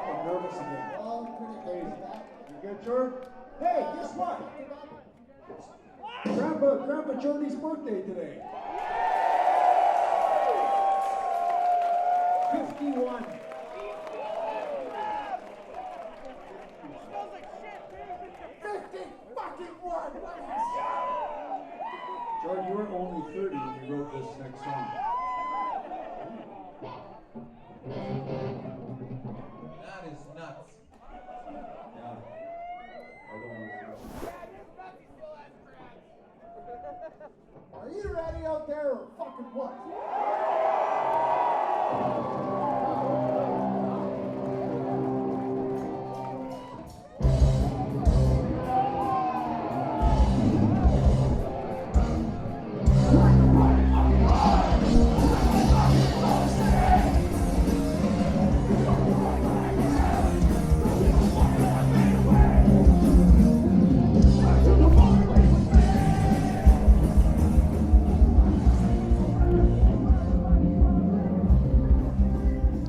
fucking nervous again. Oh, pretty crazy. You good, Jordan? Hey, guess what? Grandpa Jordy's birthday today. 51. Jordan, you were only 30 when you wrote this next song. That is nuts. Yeah. Are you ready out there or fucking what?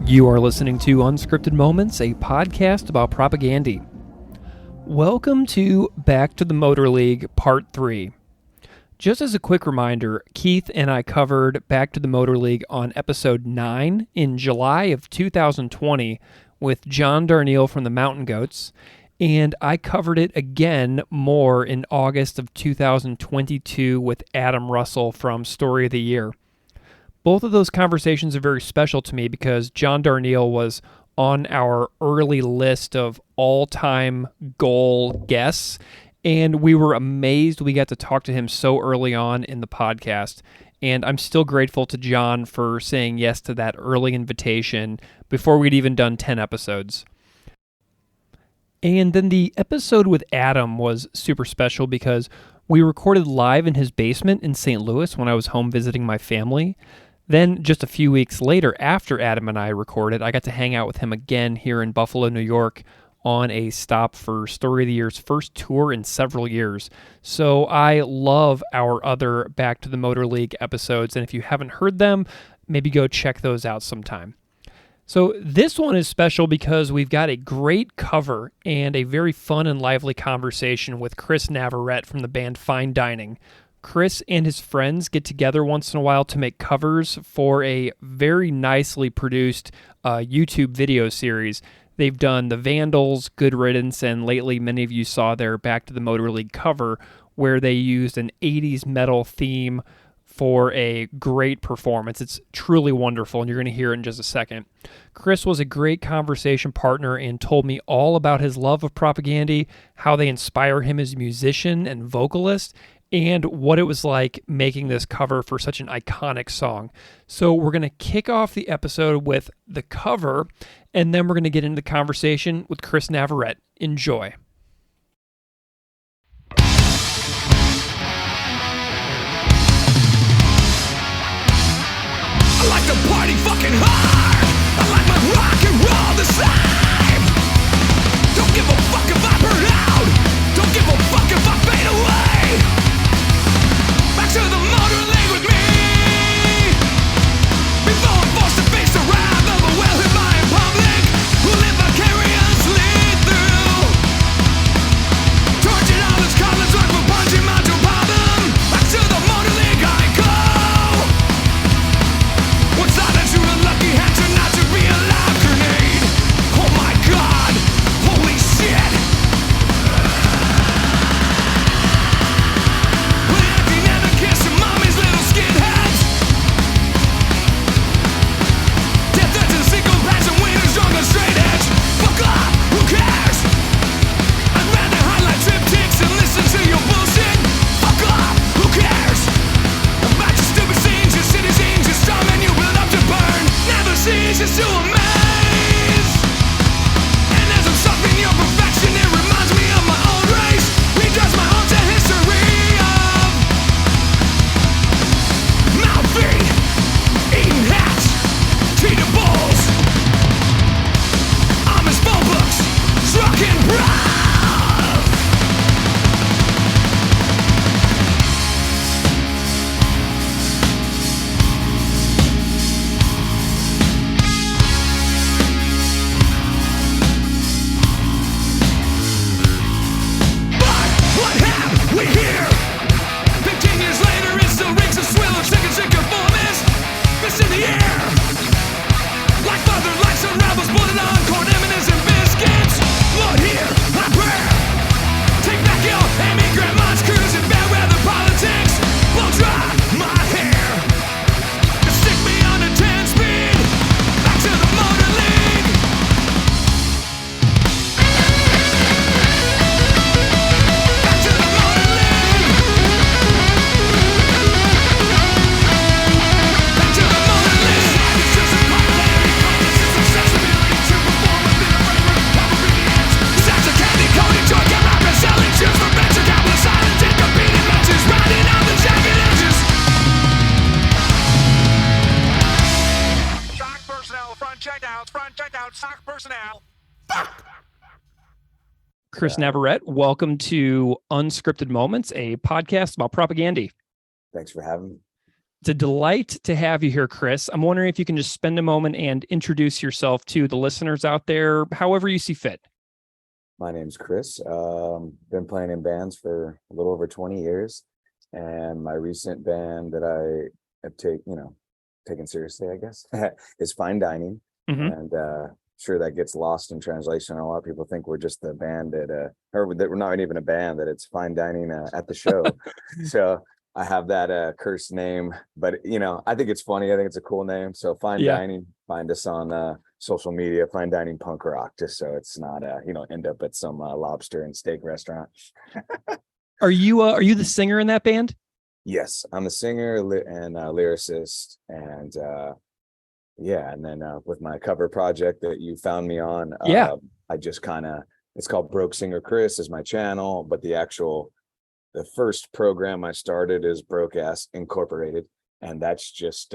You are listening to Unscripted Moments, a podcast about Propagandhi. Welcome to Back to the Motor League Part 3. Just as a quick reminder, Keith and I covered Back to the Motor League on episode 9 in July of 2020 with John Darnielle from the Mountain Goats, and I covered it again more in August of 2022 with Adam Russell from Story of the Year. Both of those conversations are very special to me because John Darnielle was on our early list of all-time goal guests, and we were amazed we got to talk to him so early on in the podcast. And I'm still grateful to John for saying yes to that early invitation before we'd even done 10 episodes. And then the episode with Adam was super special because we recorded live in his basement in St. Louis when I was home visiting my family. Then, just a few weeks later, after Adam and I recorded, I got to hang out with him again here in Buffalo, New York, on a stop for Story of the Year's first tour in several years. So I love our other Back to the Motor League episodes, and if you haven't heard them, maybe go check those out sometime. So this one is special because we've got a great cover and a very fun and lively conversation with Chris Navarette from the band Fine Dining. Chris and his friends get together once in a while to make covers for a very nicely produced YouTube video series. They've done The Vandals, Good Riddance, and lately many of you saw their Back to the Motor League cover where they used an 80s metal theme for a great performance. It's truly wonderful, and you're going to hear it in just a second. Chris was a great conversation partner and told me all about his love of Propagandhi, how they inspire him as a musician and vocalist, and what it was like making this cover for such an iconic song. So we're going to kick off the episode with the cover, and then we're going to get into the conversation with Chris Navarette. Enjoy. I like to party fucking hard. I like my rock and roll the same. Don't give a fuck if I burn out. Don't give a fuck if I fade away. Back to the motor league with me. Before I'm forced to face the wrath of a well-hit by in public who live vicariously through checkouts, front checkouts, stock personnel. Chris Navarette, welcome to Unscripted Moments, a podcast about Propagandhi. Thanks for having me. It's a delight to have you here, Chris. I'm wondering if you can just spend a moment and introduce yourself to the listeners out there, however you see fit. My name's Chris. Been playing in bands for a little over 20 years. And my recent band that I have taken seriously, I guess, is Fine Dining. Mm-hmm. And sure that gets lost in translation. A lot of people think we're just the band or that we're not even a band, that it's Fine Dining at the show. So I have that cursed name, but I think it's funny. I think it's a cool name. So Fine Dining, find us on social media, Fine Dining Punk Rock, just so it's not end up at some lobster and steak restaurant. Are you the singer in that band? Yes, I'm the singer and lyricist, and and then with my cover project that you found me on, I just it's called Broke Singer Chris is my channel, but the first program I started is Broke Ass Incorporated, and that's just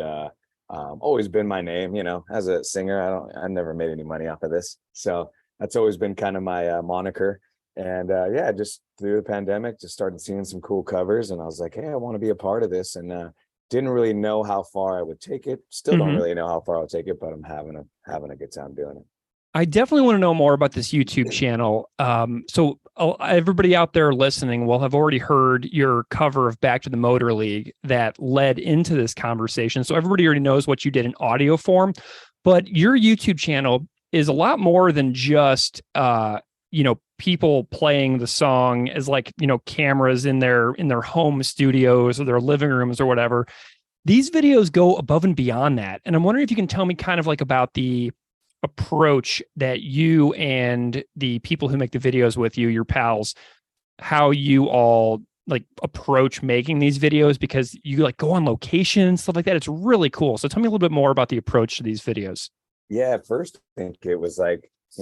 always been my name. As a singer, I never made any money off of this, so that's always been kind of my moniker. And just through the pandemic, just started seeing some cool covers, and I was like, hey, I want to be a part of this, and didn't really know how far I would take it. Still don't really know how far I'll take it, but I'm having a good time doing it. I definitely want to know more about this YouTube channel. So everybody out there listening will have already heard your cover of Back to the Motor League that led into this conversation. So everybody already knows what you did in audio form, but your YouTube channel is a lot more than just, people playing the song as cameras in their home studios or their living rooms or whatever. These videos go above and beyond that. And I'm wondering if you can tell me kind of about the approach that you and the people who make the videos with you, your pals, how you all approach making these videos, because you go on location and stuff like that. It's really cool. So tell me a little bit more about the approach to these videos. Yeah, at first I think it was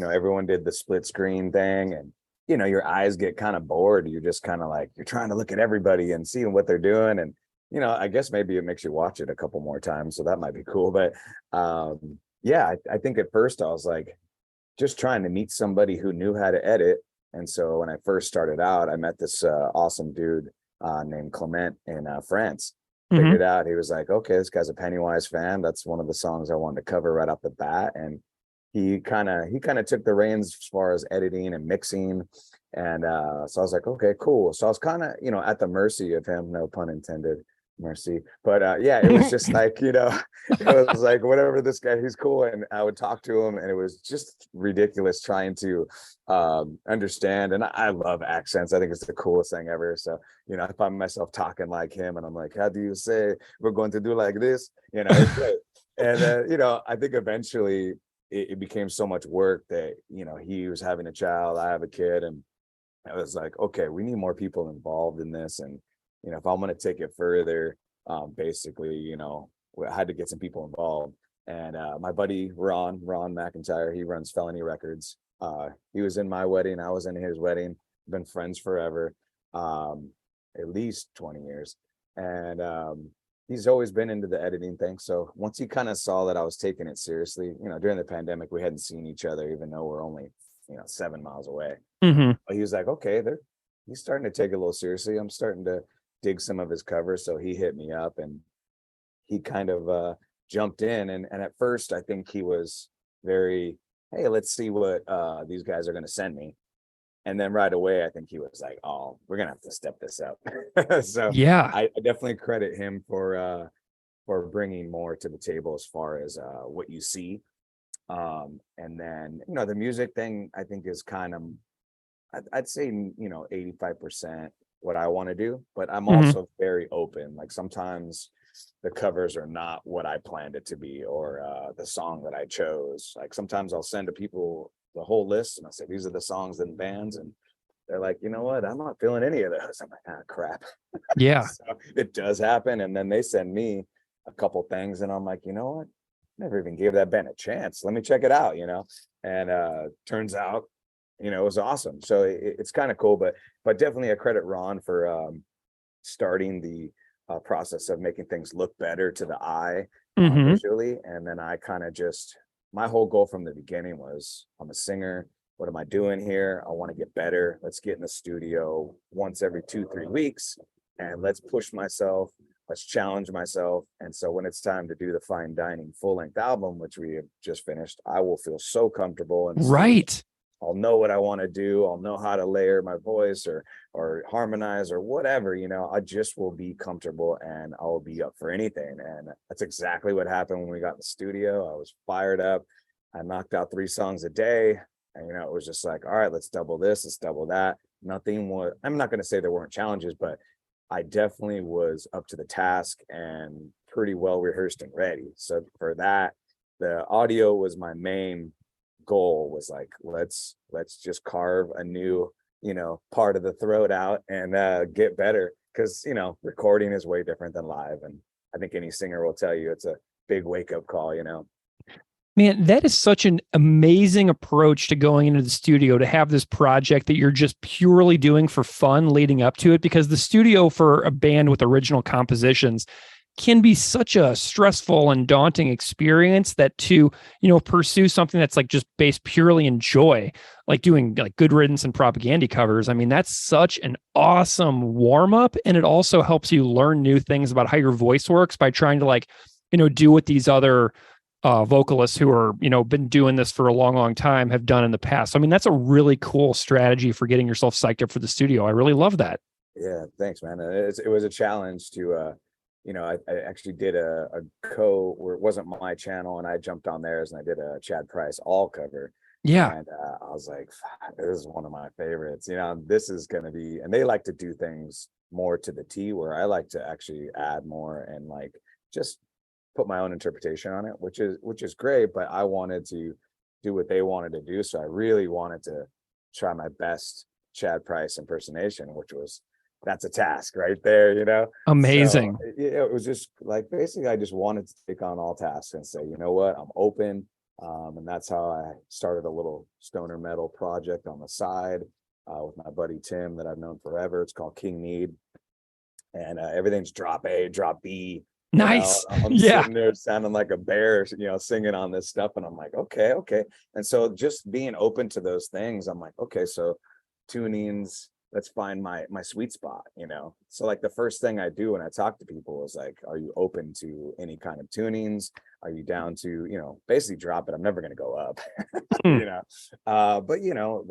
everyone did the split screen thing, and your eyes get kind of bored. You're just kind of you're trying to look at everybody and seeing what they're doing, and I guess maybe it makes you watch it a couple more times, so that might be cool. But I think at first I was just trying to meet somebody who knew how to edit. And so when I first started out, I met this awesome dude named Clement in France. Figured out, he was like, okay, this guy's a Pennywise fan. That's one of the songs I wanted to cover right off the bat. And he kind of took the reins as far as editing and mixing. And so I was like, okay, cool. So I was kind of, at the mercy of him, no pun intended. Mercy. But it was just it was whatever, this guy, he's cool. And I would talk to him, and it was just ridiculous trying to understand. And I love accents. I think it's the coolest thing ever. So I find myself talking like him, and I'm like, how do you say we're going to do like this? It's great. And I think eventually it became so much work that he was having a child, I have a kid, and I was like, okay, we need more people involved in this. And if I'm going to take it further, basically, I had to get some people involved. And my buddy, Ron McIntyre, he runs Felony Records. He was in my wedding. I was in his wedding. Been friends forever, at least 20 years. And he's always been into the editing thing. So once he kind of saw that I was taking it seriously, during the pandemic, we hadn't seen each other, even though we're only, 7 miles away. But he was like, okay, he's starting to take it a little seriously. I'm starting to dig some of his covers. So he hit me up, and he kind of jumped in. And at first I think he was very, hey, let's see what these guys are going to send me. And then right away, I think he was like, oh, we're going to have to step this up. So yeah, I definitely credit him for bringing more to the table as far as what you see. And then, the music thing, I think is kind of, I'd say, 85% what I want to do, but I'm also very open. Sometimes the covers are not what I planned it to be, or the song that I chose. Sometimes I'll send to people the whole list, and I'll say, these are the songs and bands, and they're like, you know what, I'm not feeling any of those. I'm like, crap. Yeah. So it does happen. And then they send me a couple things, and I'm like, you know what, never even gave that band a chance. Let me check it out, and turns out, it was awesome. So it's kind of cool, but definitely I credit Ron for starting the process of making things look better to the eye visually. And then I kind of just my whole goal from the beginning was, I'm a singer. What am I doing here? I want to get better. Let's get in the studio once every 2-3 weeks and let's push myself. Let's challenge myself. And so when it's time to do the Fine Dining full-length album, which we have just finished, I will feel so comfortable and Right. I'll know what I want to do. I'll know how to layer my voice or harmonize or whatever, I just will be comfortable and I'll be up for anything. And that's exactly what happened when we got in the studio. I was fired up. I knocked out 3 songs a day. And, it was just like, all right, let's double this, let's double that. Nothing was, I'm not going to say there weren't challenges, but I definitely was up to the task and pretty well rehearsed and ready. So for that, the audio was my main goal, was like, let's just carve a new, part of the throat out and get better. Because, recording is way different than live. And I think any singer will tell you it's a big wake up call, Man, that is such an amazing approach to going into the studio, to have this project that you're just purely doing for fun leading up to it, because the studio for a band with original compositions can be such a stressful and daunting experience that to, pursue something that's like just based purely in joy, like doing like Good Riddance and Propagandhi covers. I mean, that's such an awesome warm up. And it also helps you learn new things about how your voice works by trying to do what these other vocalists who are, been doing this for a long, long time have done in the past. So, I mean, that's a really cool strategy for getting yourself psyched up for the studio. I really love that. Yeah, thanks, man. It was a challenge to, I actually did a where it wasn't my channel and I jumped on theirs and I did a Chad Price all cover. Yeah. And I was like, this is one of my favorites, this is going to be, and they like to do things more to the T, where I like to actually add more and like just put my own interpretation on it, which is great, but I wanted to do what they wanted to do. So I really wanted to try my best Chad Price impersonation, that's a task right there, Amazing. So, it was just like, basically I just wanted to take on all tasks and say, you know what, I'm open. And that's how I started a little stoner metal project on the side with my buddy Tim that I've known forever. It's called King Need. And everything's drop A, drop B. Nice. I'm sitting there sounding like a bear, singing on this stuff. And I'm like, okay. And so just being open to those things, I'm like, okay, so tunings, let's find my sweet spot, So like the first thing I do when I talk to people is like, are you open to any kind of tunings? Are you down to, basically drop it? I'm never going to go up, but,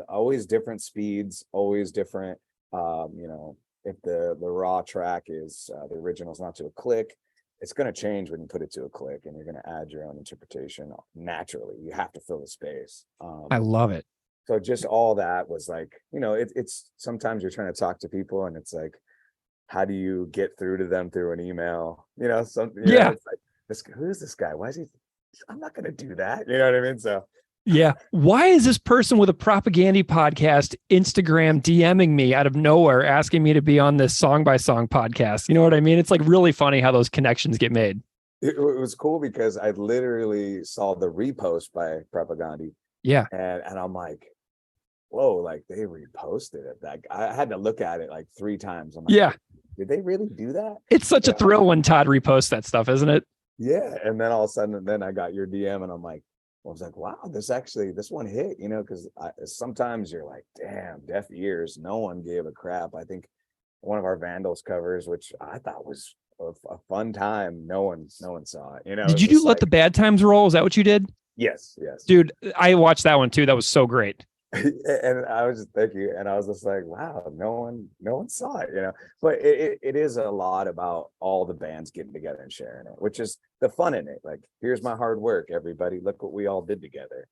always different speeds, always different, if the raw track is the original's not to a click, it's going to change when you put it to a click and you're going to add your own interpretation naturally. You have to fill the space. I love it. So just all that was like, it's sometimes you're trying to talk to people and it's like, how do you get through to them through an email? It's like, who is this guy? Why is he? I'm not going to do that. You know what I mean? So yeah. Why is this person with a Propagandhi podcast Instagram DMing me out of nowhere, asking me to be on this song by song podcast? You know what I mean? It's like really funny how those connections get made. It was cool because I literally saw the repost by Propagandhi. Yeah. And I'm like, whoa, like they reposted it. Like I had to look at it like 3 times. I'm like, yeah. Did they really do that? It's such a thrill when Todd reposts that stuff, isn't it? Yeah. And then all of a sudden, then I got your DM and I'm like, I was like, wow, this one hit, because sometimes you're like, damn, deaf ears. No one gave a crap. I think one of our Vandals covers, which I thought was a fun time, no one saw it. Did you do Let the Bad Times Roll? Is that what you did? Yes. Dude, I watched that one too. That was so great. And I was just thank you. And I was just like, wow, no one saw it, but it is a lot about all the bands getting together and sharing it, which is the fun in it. Like, here's my hard work, everybody. Look what we all did together.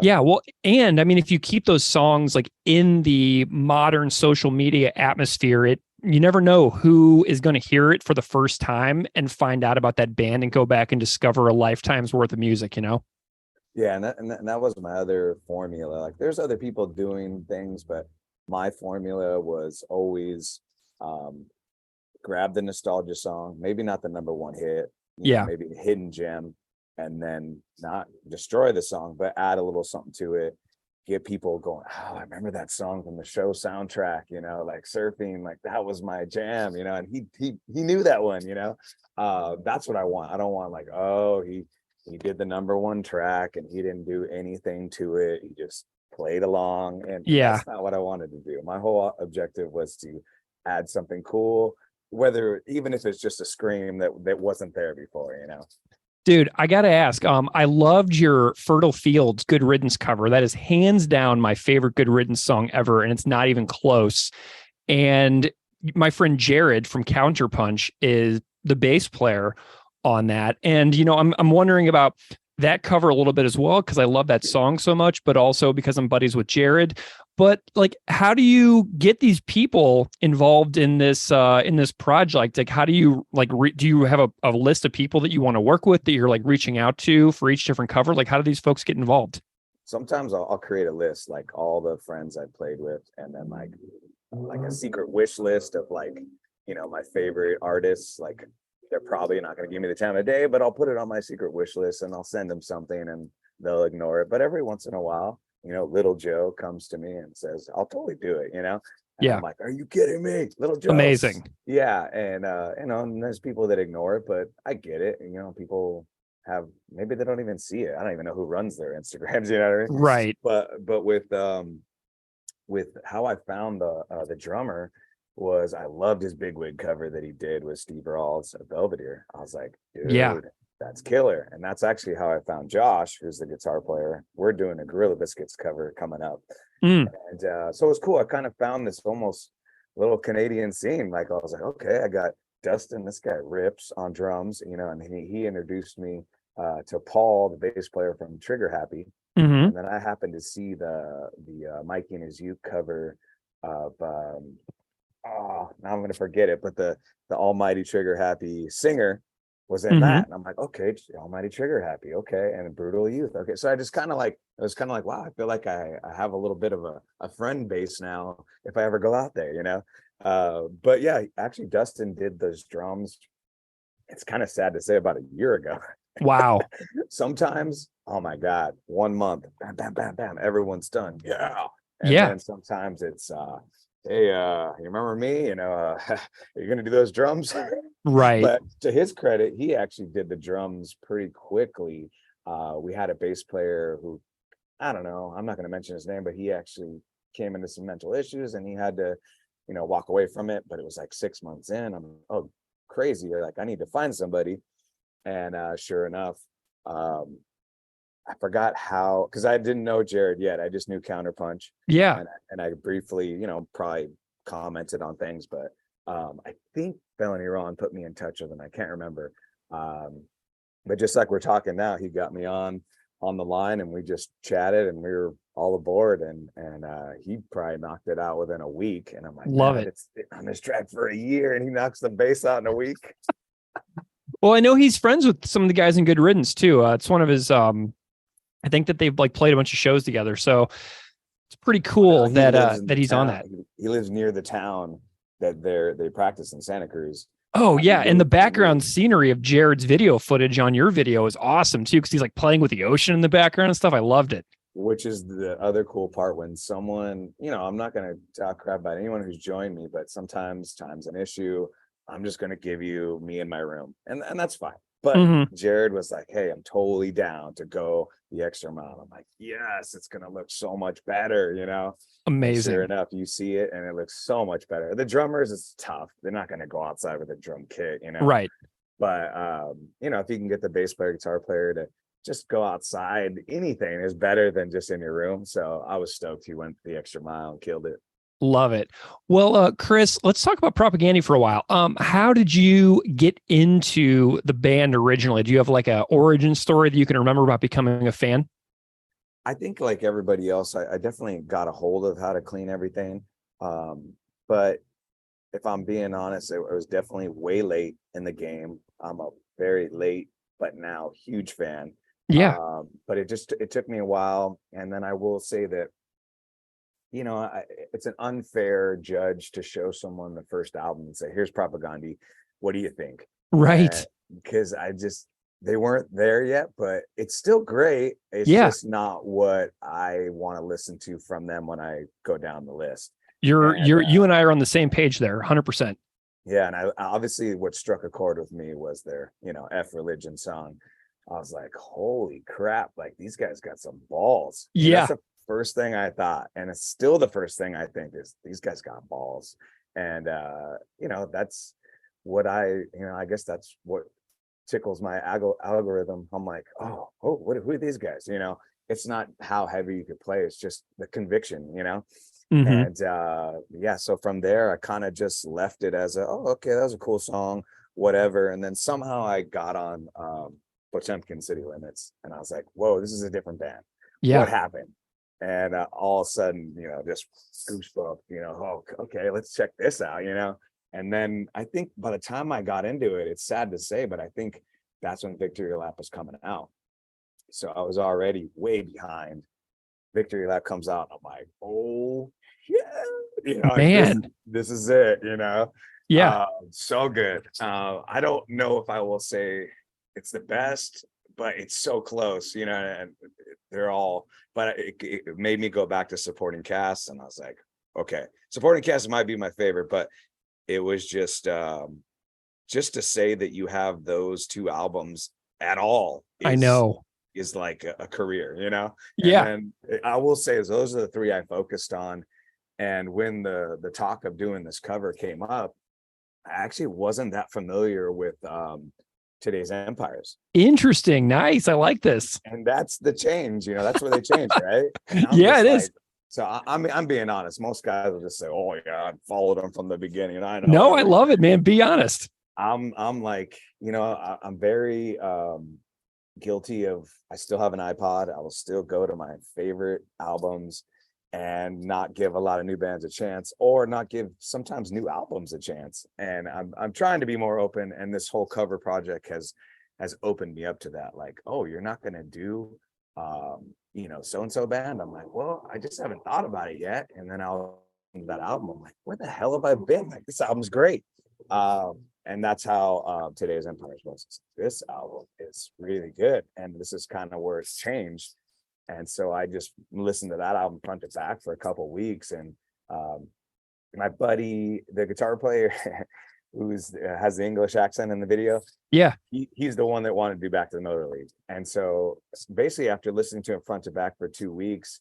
Yeah. Well, and I mean, if you keep those songs like in the modern social media atmosphere, you never know who is going to hear it for the first time and find out about that band and go back and discover a lifetime's worth of music, Yeah, and that was my other formula. Like, there's other people doing things, but my formula was always grab the nostalgia song, maybe not the number one hit, maybe a hidden gem, and then not destroy the song, but add a little something to it. Get people going, oh, I remember that song from the show soundtrack, like surfing, like that was my jam, and he knew that one, that's what I want. I don't want like, oh, he he did the number one track and he didn't do anything to it. He just played along, and Yeah. that's not what I wanted to do. My whole objective was to add something cool, whether even if it's just a scream that wasn't there before, you know. Dude, I got to ask, I loved your Fertile Fields Good Riddance cover. That is hands down my favorite Good Riddance song ever, and it's not even close. And my friend Jared from Counterpunch is the bass player on that. And, you know, I'm wondering about that cover a little bit as well, because I love that song so much, but also because I'm buddies with Jared. But like, how do you get these people involved in this project? Like, how do you like, do you have a list of people that you want to work with that you're like reaching out to for each different cover? Like, how do these folks get involved? Sometimes I'll create a list, like all the friends I played with, and then like a secret wish list of like, you know, my favorite artists. Like, they're probably not going to give me the time of day, but I'll put it on my secret wish list and I'll send them something and they'll ignore it. But every once in a while, you know, Little Joe comes to me and says, I'll totally do it, you know? And Yeah. I'm like, are you kidding me? Little Joe. Amazing. Yeah. And, you know, and there's people that ignore it, but I get it. And, you know, people have, maybe they don't even see it. I don't even know who runs their Instagrams, you know what I mean? Right. But with how I found the drummer was I loved his big wig cover that he did with Steve Rawls at Belvedere. I was like, dude, Yeah. that's killer. And that's actually how I found Josh, who's the guitar player. We're doing a Gorilla Biscuits cover coming up. Mm. And so it was cool. I kind of found this almost little Canadian scene. Like, I was like, okay, I got Dustin, this guy rips on drums, you know, and he introduced me to Paul, the bass player from Trigger Happy. Mm-hmm. And then I happened to see the Mikey and His Uke cover of now I'm gonna forget it, but the Almighty Trigger Happy singer was in that, and I'm like, okay, Almighty Trigger Happy, okay, and Brutal Youth, okay. So I just kind of like, it was kind of like, wow, I feel like I have a little bit of a friend base now if I ever go out there, you know. But yeah, actually Dustin did those drums. It's kind of sad to say, about a year ago. Wow. Sometimes, oh my God, 1 month, bam, bam, bam, bam, everyone's done. Yeah. And Yeah. then sometimes it's hey, you remember me? You know, you're gonna do those drums. Right. But to his credit, he actually did the drums pretty quickly. We had a bass player who, I don't know, I'm not gonna mention his name, but he actually came into some mental issues and he had to, you know, walk away from it. But it was like 6 months in. I'm crazy. Like, I need to find somebody. And sure enough, I forgot how, because I didn't know Jared yet. I just knew Counterpunch. Yeah. And I briefly, you know, probably commented on things, but I think Felony Ron put me in touch with him. I can't remember. But just like we're talking now, he got me on the line and we just chatted and we were all aboard, and he probably knocked it out within a week. And I'm like, love man, it. It's on this track for a year and he knocks the bass out in a week. Well, I know he's friends with some of the guys in Good Riddance too. It's one of his, I think that they've like played a bunch of shows together. So it's pretty cool that he's on that. He lives near the town that they practice in, Santa Cruz. Oh yeah. And the background scenery of Jared's video footage on your video is awesome too, because he's like playing with the ocean in the background and stuff. I loved it. Which is the other cool part, when someone, you know, I'm not going to talk crap about anyone who's joined me, but sometimes time's an issue. I'm just going to give you me in my room, and that's fine. But Jared was like, hey, I'm totally down to go the extra mile. I'm like, yes, it's going to look so much better, you know? Amazing. And sure enough, you see it and it looks so much better. The drummers, it's tough. They're not going to go outside with a drum kit, you know? Right. But, you know, if you can get the bass player, guitar player to just go outside, anything is better than just in your room. So I was stoked he went the extra mile and killed it. Love it. Well, Chris, let's talk about Propagandhi for a while. How did you get into the band originally? Do you have like a origin story that you can remember about becoming a fan? I think like everybody else, I definitely got a hold of how to clean everything. But if I'm being honest, it was definitely way late in the game. I'm a very late, but now huge fan. Yeah. But it took me a while. And then I will say that, you know, it's an unfair judge to show someone the first album and say, here's Propagandhi. What do you think? Right. Because they weren't there yet, but it's still great. It's just not what I want to listen to from them when I go down the list. You and I are on the same page there, 100%. Yeah. And I obviously what struck a chord with me was their, you know, F Religion song. I was like, holy crap, like these guys got some balls. And Yeah. that's the first thing I thought. And it's still the first thing I think is these guys got balls. And that's what I guess that's what tickles my algorithm. I'm like, who are these guys? It's not how heavy you could play, it's just the conviction. Mhm. And so from there I kind of just left it as okay, that was a cool song, whatever. And then somehow I got on Potemkin City Limits, and I was like, whoa, this is a different band. Yeah. What happened? And all of a sudden, just goosebump, okay, let's check this out, And then I think by the time I got into it, it's sad to say, but I think that's when Victory Lap was coming out. So I was already way behind. Victory Lap comes out, and I'm like, oh yeah, Man. this is it, Yeah. so good. I don't know if I will say it's the best, but it's so close, and they're all, but it made me go back to supporting cast, and I was like, okay, supporting cast might be my favorite, but it was just to say that you have those two albums at all I know. is like a career, Yeah. And then I will say is those are the three I focused on. And when the talk of doing this cover came up, I actually wasn't that familiar with Today's Empires. Interesting. Nice. I like this. And that's the change, that's where they changed, right? Yeah, it is. So I'm being honest. Most guys will just say, "Oh yeah, I followed them from the beginning." I know. No, I love it, man. Be honest. I'm like, I'm very guilty of. I still have an iPod. I will still go to my favorite albums and not give a lot of new bands a chance, or not give sometimes new albums a chance. And I'm trying to be more open. And this whole cover project has opened me up to that. Like, oh, you're not gonna do so-and-so band. I'm like, well, I just haven't thought about it yet. And then I'll that album, I'm like, where the hell have I been? Like, this album's great. And that's how Today's Empires was. This album is really good, and this is kind of where it's changed. And so I just listened to that album front to back for a couple of weeks. And my buddy, the guitar player who's has the English accent in the video, Yeah. he's the one that wanted to do Back to the Motor League. And so basically after listening to him front to back for 2 weeks,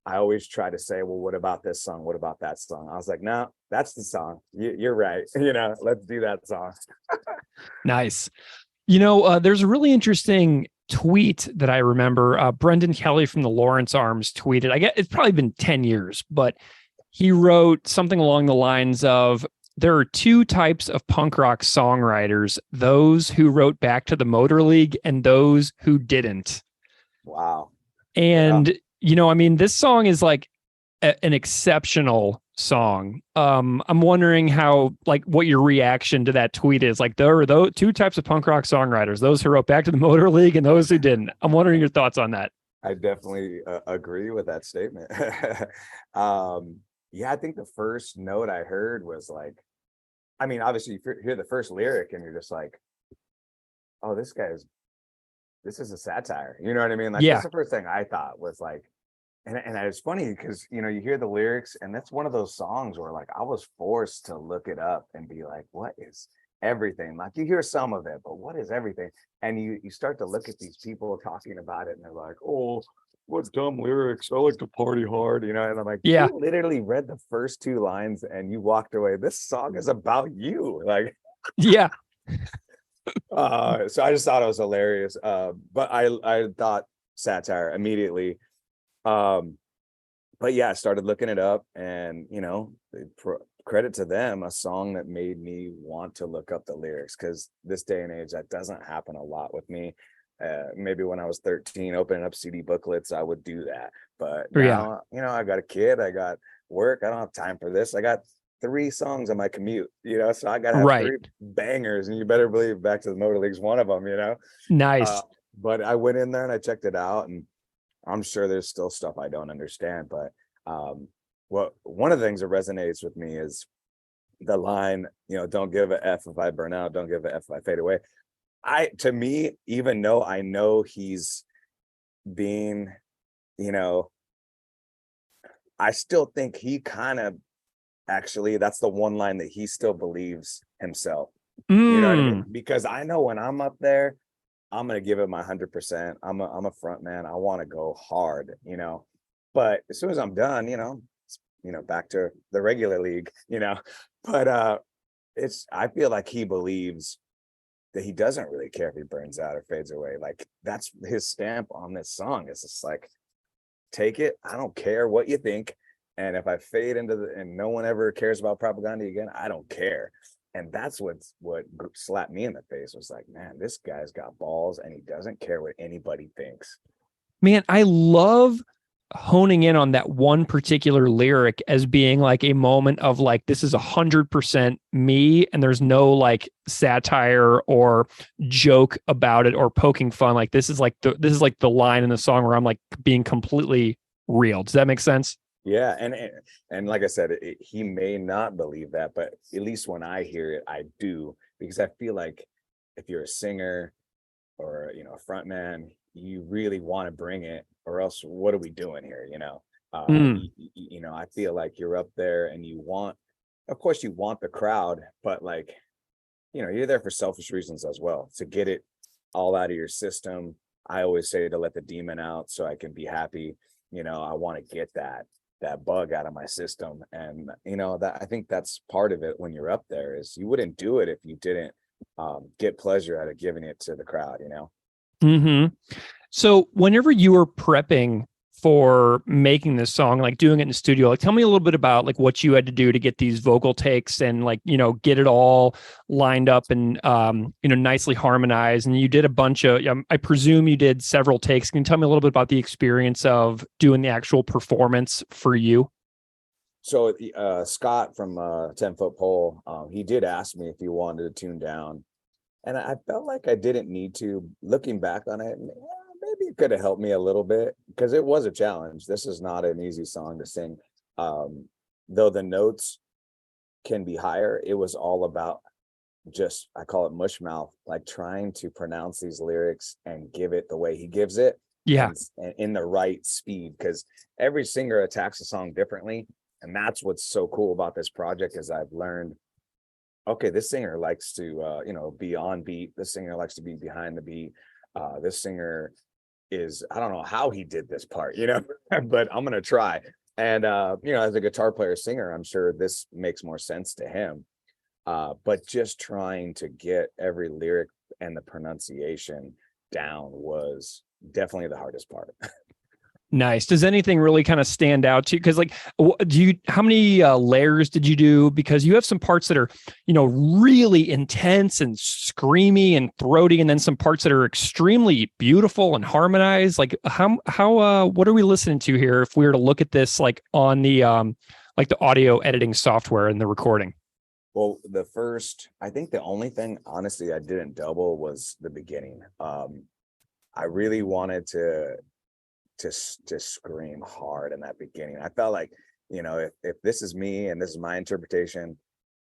I always try to say, well, what about this song? What about that song? I was like, no, that's the song. You're right. Let's do that song. Nice. There's a really interesting tweet that I remember. Brendan Kelly from the Lawrence Arms tweeted, I guess it's probably been 10 years, but he wrote something along the lines of, there are two types of punk rock songwriters, those who wrote Back to the Motor League and those who didn't. Wow. And, this song is like an exceptional song. I'm wondering how, like, what your reaction to that tweet is. Like, there are those two types of punk rock songwriters, those who wrote Back to the Motor League and those who didn't. I'm wondering your thoughts on that. I definitely agree with that statement. I think the first note I heard was like, obviously you hear the first lyric and you're just like, oh, this is a satire. You know what I mean? Like, that's the first thing I thought was like, and it's funny because, you hear the lyrics, and that's one of those songs where like I was forced to look it up and be like, what is everything? Like, you hear some of it, but what is everything? And you start to look at these people talking about it, and they're like, oh, what dumb lyrics. I like to party hard, and I'm like, yeah, you literally read the first two lines and you walked away. This song is about you. Like, yeah. So I just thought it was hilarious. But I thought satire immediately. But yeah, I started looking it up, and credit to them, a song that made me want to look up the lyrics, because this day and age that doesn't happen a lot with me. Maybe when I was 13, opening up CD booklets, I would do that. But now, I got a kid, I got work, I don't have time for this. I got 3 songs on my commute, so I gotta have 3 bangers, and you better believe Back to the Motor League's one of them. Nice. But I went in there and I checked it out, and I'm sure there's still stuff I don't understand. But one of the things that resonates with me is the line, don't give a F if I burn out, don't give a F if I fade away. To me, even though I know he's being, I still think he kind of, actually, that's the one line that he still believes himself. You know what I mean? Because I know when I'm up there, I'm going to give it my 100%. I'm a front man. I want to go hard, you know, but as soon as I'm done, back to the regular league, but I feel like he believes that he doesn't really care if he burns out or fades away. Like that's his stamp on this song. It's just like, take it. I don't care what you think. And if I fade and no one ever cares about Propagandhi again, I don't care. And that's what slapped me in the face, was like, man, this guy's got balls and he doesn't care what anybody thinks. Man, I love honing in on that one particular lyric as being like a moment of like, this is 100% me, and there's no like satire or joke about it or poking fun. Like this is like the line in the song where I'm like being completely real. Does that make sense? Yeah, and like I said, he may not believe that, but at least when I hear it, I do, because I feel like if you're a singer or a front man, you really want to bring it, or else what are we doing here? I feel like you're up there and of course you want the crowd, but like, you're there for selfish reasons as well, to get it all out of your system. I always say to let the demon out so I can be happy. I want to get that bug out of my system. And, that I think that's part of it when you're up there, is you wouldn't do it if you didn't get pleasure out of giving it to the crowd, Mm-hmm. So whenever you were prepping for making this song, like doing it in the studio, like tell me a little bit about like what you had to do to get these vocal takes and like, get it all lined up and, nicely harmonized. And you did a bunch of, I presume you did several takes. Can you tell me a little bit about the experience of doing the actual performance for you? So Scott from 10 Foot Pole, he did ask me if he wanted to tune down. And I felt like I didn't need to. Looking back on it, maybe it could have helped me a little bit, because it was a challenge. This is not an easy song to sing. Though the notes can be higher, it was all about just, I call it mush mouth, like trying to pronounce these lyrics and give it the way he gives it. Yeah. And in the right speed, because every singer attacks a song differently. And that's what's so cool about this project, is I've learned, okay, this singer likes to, be on beat. This singer likes to be behind the beat. This singer is, I don't know how he did this part, but I'm going to try. And, as a guitar player singer, I'm sure this makes more sense to him. But just trying to get every lyric and the pronunciation down was definitely the hardest part. Nice. Does anything really kind of stand out to you? Because like, how many layers did you do? Because you have some parts that are, really intense and screamy and throaty, and then some parts that are extremely beautiful and harmonized. Like what are we listening to here if we were to look at this like on the the audio editing software and the recording? Well, I think the only thing, honestly, I didn't double was the beginning. I really wanted to scream hard in that beginning. I felt like, if this is me and this is my interpretation,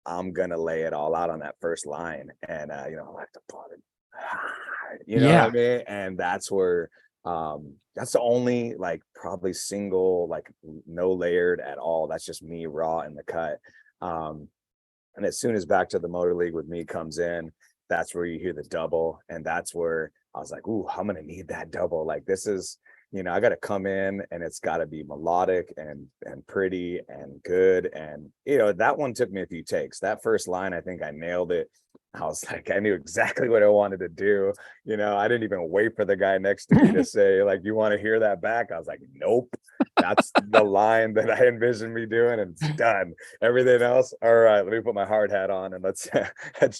I'm gonna lay it all out on that first line. And I like to put it hard, know what I mean? And that's where that's the only like probably single, like no layered at all. That's just me raw in the cut. And as soon as Back to the Motor League with Me comes in, that's where you hear the double. And that's where I was like, ooh, I'm gonna need that double. Like this is, I got to come in and it's got to be melodic and pretty and good. And, that one took me a few takes. That first line, I think I nailed it. I was like, I knew exactly what I wanted to do. I didn't even wait for the guy next to me to say, like, you want to hear that back? I was like, nope, that's the line that I envisioned me doing, and it's done. Everything else, all right, let me put my hard hat on and let's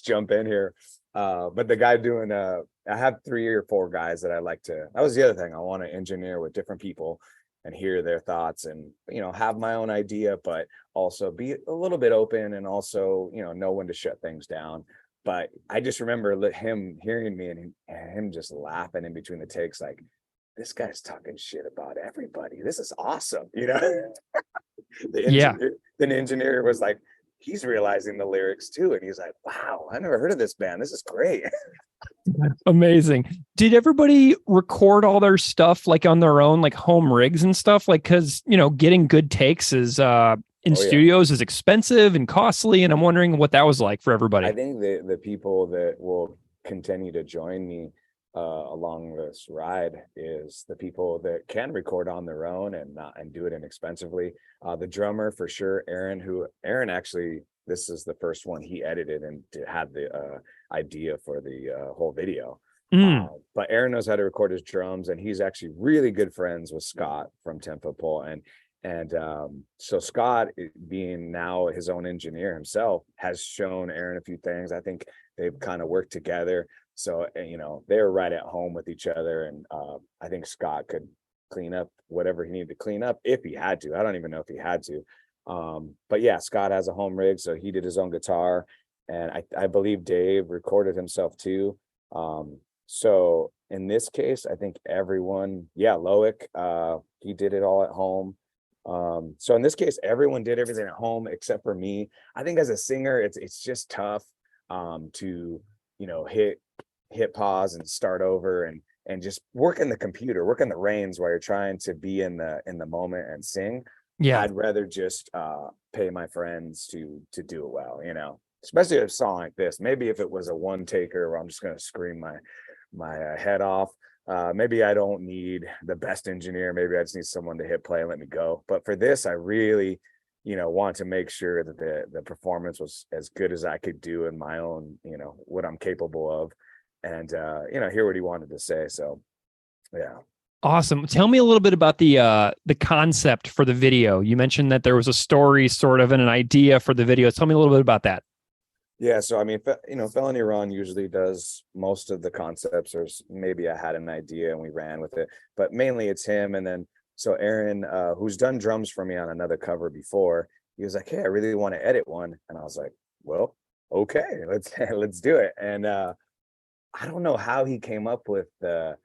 jump in here. But the guy doing, I have 3 or 4 guys that I like to, that was the other thing. I want to engineer with different people and hear their thoughts and, have my own idea, but also be a little bit open and also, know when to shut things down. But I just remember him hearing me and him just laughing in between the takes, like, this guy's talking shit about everybody. This is awesome. The engineer was like, he's realizing the lyrics too. And he's like, wow, I never heard of this band. This is great. Amazing. Did everybody record all their stuff like on their own, like home rigs and stuff? Like, cause getting good takes is, in studios is expensive and costly. And I'm wondering what that was like for everybody. I think the people that will continue to join me along this ride is the people that can record on their own and do it inexpensively. The drummer for sure, Aaron actually, this is the first one he edited and had the idea for the whole video. But Aaron knows how to record his drums, and he's actually really good friends with Scott from 10 Foot Pole. And so Scott, being now his own engineer himself, has shown Aaron a few things. I think they've kind of worked together. So, they're right at home with each other. And I think Scott could clean up whatever he needed to clean up if he had to. I don't even know if he had to. But yeah, Scott has a home rig, so he did his own guitar. And I believe Dave recorded himself too. So in this case, I think everyone, Loic, he did it all at home. So in this case, everyone did everything at home except for me. I think as a singer, it's just tough to hit pause and start over and just work in the computer, work in the reins while you're trying to be in the moment and sing. Yeah, I'd rather just pay my friends to do it well, especially a song like this. Maybe if it was a one taker where I'm just going to scream my head off, maybe I don't need the best engineer. Maybe I just need someone to hit play and let me go. But for this, I really want to make sure that the performance was as good as I could do in my own, what I'm capable of, and hear what he wanted to say. So yeah. Awesome. Tell me a little bit about the concept for the video. You mentioned that there was a story sort of and an idea for the video. Tell me a little bit about that. Yeah, so I mean, Felony Ron usually does most of the concepts, or maybe I had an idea and we ran with it, but mainly it's him. And then so Aaron, who's done drums for me on another cover before, he was like, "Hey, I really want to edit one," and I was like, "Well, okay, let's do it." And I don't know how he came up with the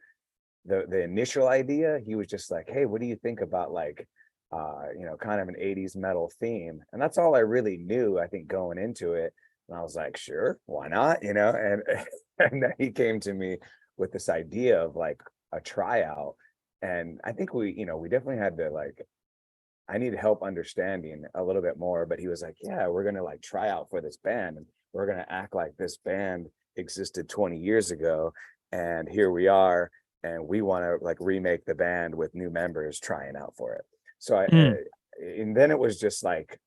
initial idea. He was just like, "Hey, what do you think about like kind of an 80s metal theme?" And that's all I really knew, I think, going into it. And I was like, "Sure, why not?" And and then he came to me with this idea of like a tryout. And I think we definitely had to I needed help understanding a little bit more, but he was like, "Yeah, we're going to like try out for this band, and we're going to act like this band existed 20 years ago. And here we are. And we want to like remake the band with new members trying out for it." So and then it was just like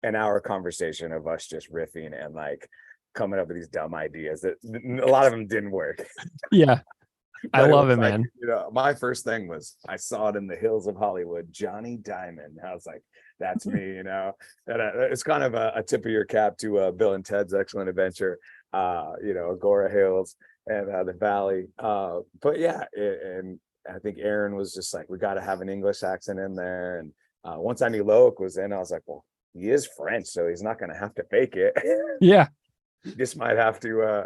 an hour conversation of us just riffing and like coming up with these dumb ideas that a lot of them didn't work. Yeah. I love it, man. My first thing was I saw it in the hills of Hollywood, Johnny Diamond. I was like, that's me, and it's kind of a tip of your cap to Bill and Ted's Excellent Adventure, Agora Hills and the Valley. But yeah, and I think Aaron was just like, we got to have an English accent in there. And once I knew Loic was in, I was like, well, he is French, so he's not going to have to fake it. Yeah. He just might have to,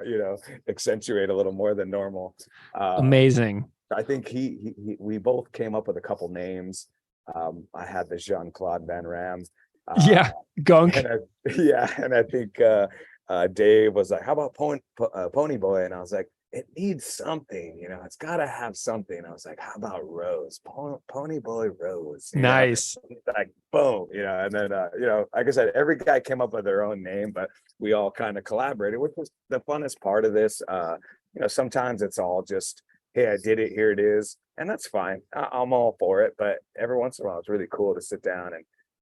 accentuate a little more than normal. Amazing. I think we both came up with a couple names. I had the Jean-Claude Van Ram. Gunk. And I think Dave was like, "How about Pony Boy?" And I was like, "It needs something, it's got to have something." I was like, "How about Rose? Pony Boy Rose." Nice. Like, boom, and then, like I said, every guy came up with their own name, but we all kind of collaborated, which was the funnest part of this. Sometimes it's all just, "Hey, I did it, here it is." And that's fine. I'm all for it. But every once in a while, it's really cool to sit down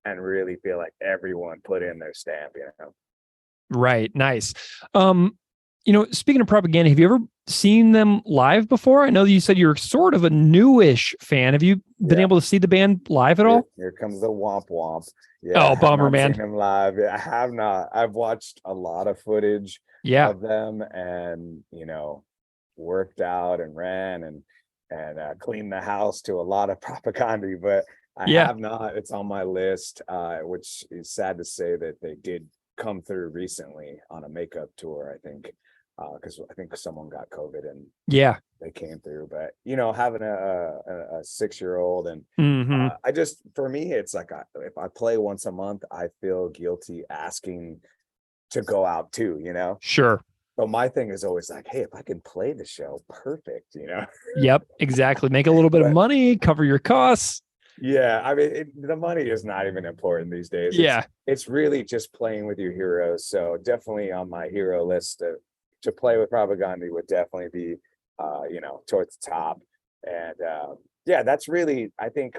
and really feel like everyone put in their stamp, Right. Nice. Speaking of Propaganda, have you ever seen them live before? I know that you said you're sort of a newish fan. Have you been able to see the band live at all? Here comes the womp womp. Yeah, oh, bummer, man. Seen them live. I have not. I've watched a lot of footage of them, and worked out and ran and cleaned the house to a lot of Propagandhi, but I have not. It's on my list, which is sad to say that they did come through recently on a makeup tour, I think, because I think someone got COVID and they came through. But having a 6-year-old and for me, it's like if I play once a month, I feel guilty asking to go out too. Sure. But my thing is always like, hey, if I can play the show, perfect. Yep, exactly. Make a little bit of money, cover your costs. Yeah, I mean, the money is not even important these days. It's really just playing with your heroes. So definitely on my hero list to play with Propagandhi would definitely be towards the top. And yeah, that's really, I think,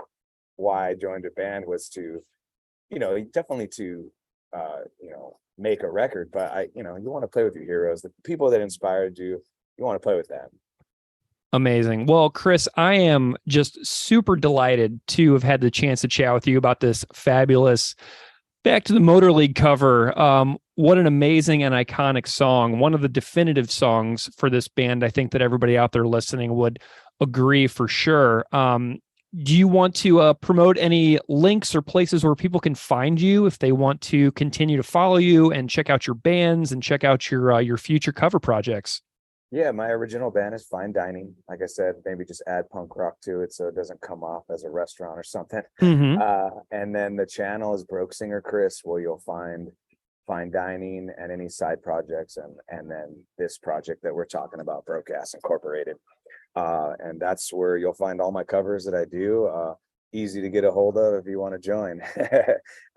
why I joined a band was to, definitely to, make a record. But you want to play with your heroes, the people that inspired you. You want to play with them. Amazing. Well, Chris, I am just super delighted to have had the chance to chat with you about this fabulous Back to the Motor League cover. What an amazing and iconic song. One of the definitive songs for this band. I think that everybody out there listening would agree for sure. Do you want to promote any links or places where people can find you if they want to continue to follow you and check out your bands and check out your future cover projects? Yeah, my original band is Fine Dining. Like I said, maybe just add punk rock to it so it doesn't come off as a restaurant or something. Mm-hmm. And then the channel is Broke Singer Chris, where you'll find Fine Dining and any side projects, and then this project that we're talking about, Broke Ass Incorporated. And that's where you'll find all my covers that I do. Easy to get a hold of if you want to join.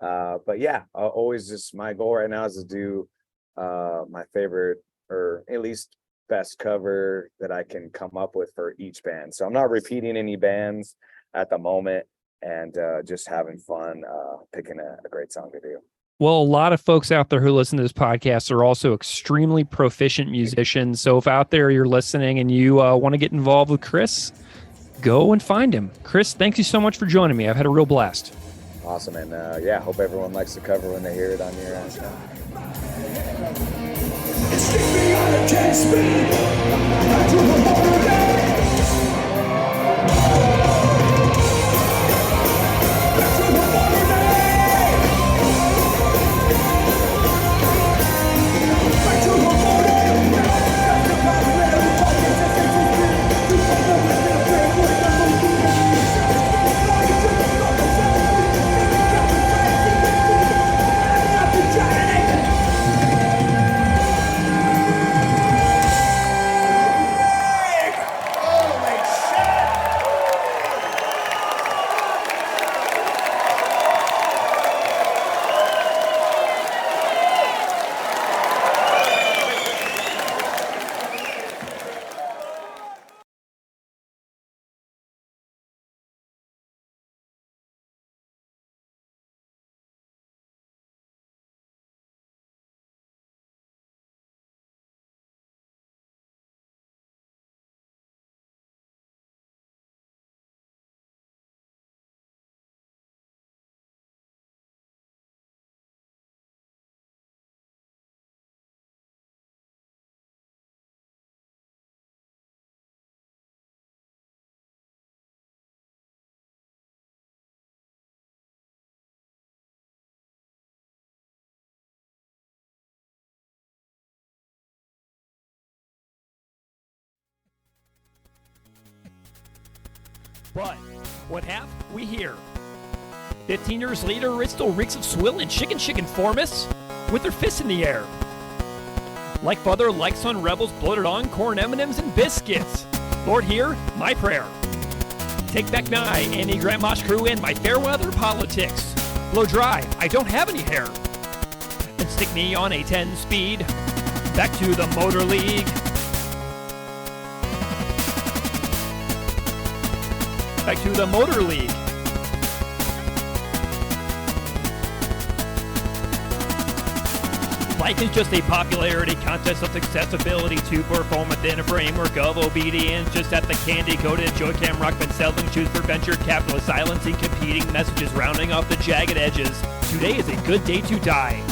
But yeah, always just my goal right now is to do my favorite, or at least best cover that I can come up with for each band. So I'm not repeating any bands at the moment, and just having fun picking a great song to do. Well, a lot of folks out there who listen to this podcast are also extremely proficient musicians. So if out there you're listening and you want to get involved with Chris, go and find him. Chris, thank you so much for joining me. I've had a real blast. Awesome. And yeah, hope everyone likes the cover when they hear it on your end. But what have we here? 15 years later, it still reeks of swill and chicken formists with their fists in the air. Like father, like son, rebels bloated on corn, M&Ms, and biscuits. Lord, hear my prayer. Take back my Annie Grandma's crew and my fair weather politics. Blow dry, I don't have any hair. And stick me on a 10-speed back to the Motor League. Back to the Motor League. Life is just a popularity contest of accessibility to perform within a framework of obedience. Just at the candy-coated joy cam rock been selling shoes for venture capitalists, silencing competing messages, rounding off the jagged edges. Today is a good day to die.